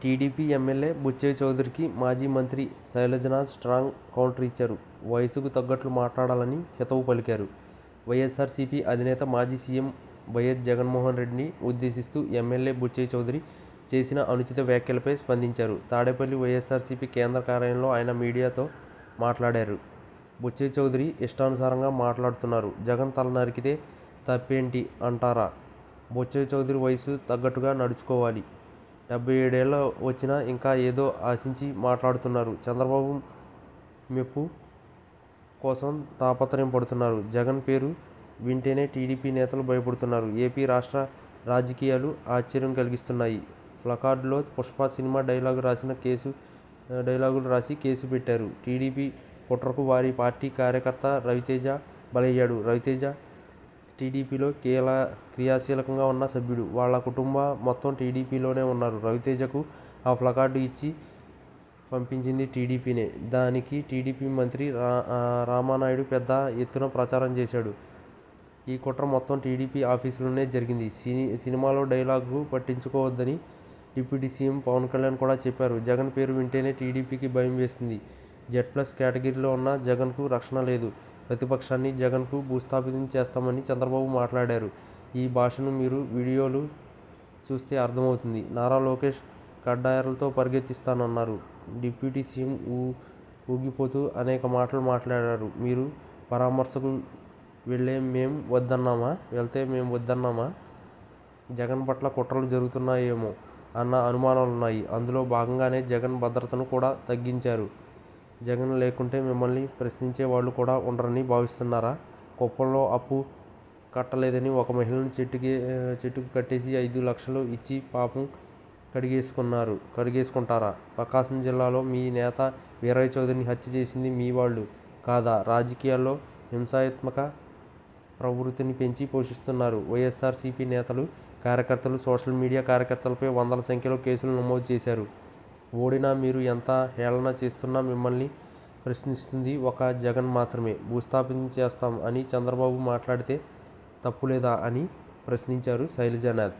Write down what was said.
TDP MLA Buchaiah చౌదరికి మాజీ మంత్రి Sailajanath strong counter ఇచ్చారు. వయసుకు తగ్గట్లు మాట్లాడాలని హితవు పలికారు. వైఎస్ఆర్సీపీ అధినేత మాజీ సీఎం వైఎస్ జగన్మోహన్ రెడ్డిని ఉద్దేశిస్తూ ఎమ్మెల్యే బుచ్చయ్య చౌదరి చేసిన అనుచిత వ్యాఖ్యలపై స్పందించారు. తాడేపల్లి వైఎస్ఆర్సీపీ కేంద్ర కార్యాలయంలో ఆయన మీడియాతో మాట్లాడారు. బుచ్చయ్య చౌదరి ఇష్టానుసారంగా మాట్లాడుతున్నారు. జగన్ తల నరికితే తప్పేంటి అంటారా? బుచ్చయ్య చౌదరి వయసు తగ్గట్టుగా నడుచుకోవాలి. 77 ఏళ్ళు వచ్చినా ఇంకా ఏదో ఆశించి మాట్లాడుతున్నారు. చంద్రబాబు మెప్పు కోసం తాపత్రయం పడుతున్నారు. జగన్ పేరు వింటేనే టీడీపీ నేతలు భయపడుతున్నారు. ఏపీ రాష్ట్ర రాజకీయాలు ఆశ్చర్యం కలిగిస్తున్నాయి. ప్లకార్డులో పుష్ప సినిమా డైలాగులు రాసి కేసు పెట్టారు. టీడీపీ కుట్రకు వారి పార్టీ కార్యకర్త రవితేజ బలయ్యాడు. రవితేజ టీడీపీలో క్రియాశీలకంగా ఉన్న సభ్యుడు. వాళ్ళ కుటుంబం మొత్తం టీడీపీలోనే ఉన్నారు. రవితేజకు ఆ ప్లకార్డు ఇచ్చి పంపించింది టీడీపీనే. దానికి టీడీపీ మంత్రి రామానాయుడు పెద్ద ఎత్తున ప్రచారం చేశాడు. ఈ కుట్ర మొత్తం టీడీపీ ఆఫీసులోనే జరిగింది. సినిమాలో డైలాగు పట్టించుకోవద్దని డిప్యూటీ సీఎం పవన్ కళ్యాణ్ కూడా చెప్పారు. జగన్ పేరు వింటేనే టీడీపీకి భయం వేస్తుంది. జెడ్+ కేటగిరీలో ఉన్న జగన్కు రక్షణ లేదు. ప్రతిపక్షాన్ని జగన్కు భూస్థాపితం చేస్తామని చంద్రబాబు మాట్లాడారు. ఈ భాషను మీరు వీడియోలు చూస్తే అర్థమవుతుంది. నారా లోకేష్ కడ్డాయలతో పరిగెత్తిస్తానన్నారు. డిప్యూటీ సీఎం ఊగిపోతూ అనేక మాటలు మాట్లాడారు. మీరు పరామర్శకు వెళ్తే మేము వద్దన్నామా? జగన్ పట్ల కుట్రలు జరుగుతున్నాయేమో అన్న అనుమానాలున్నాయి. అందులో భాగంగానే జగన్ భద్రతను కూడా తగ్గించారు. జగన్ లేకుంటే మిమ్మల్ని ప్రశ్నించే వాళ్ళు కూడా ఉండరని భావిస్తున్నారా? కుప్పంలో అప్పు కట్టలేదని ఒక మహిళను చెట్టుకు కట్టేసి 5 లక్షలు ఇచ్చి పాపం కడిగేసుకుంటారా? ప్రకాశం జిల్లాలో మీ నేత వీరయ్య చౌదరిని హత్య చేసింది మీ వాళ్ళు కాదా? రాజకీయాల్లో హింసాత్మక ప్రవృత్తిని పెంచి పోషిస్తున్నారు. వైఎస్ఆర్సీపీ నేతలు, కార్యకర్తలు, సోషల్ మీడియా కార్యకర్తలపై వందల సంఖ్యలో కేసులు నమోదు చేశారు. ఓడినా మీరు ఎంత హేళన చేస్తున్నా మిమ్మల్ని ప్రశ్నిస్తుంది ఒక జగన్ మాత్రమే. భూస్థాపితం చేస్తాం అని చంద్రబాబు మాట్లాడితే తప్పులేదా అని ప్రశ్నించారు శైలజనాథ్.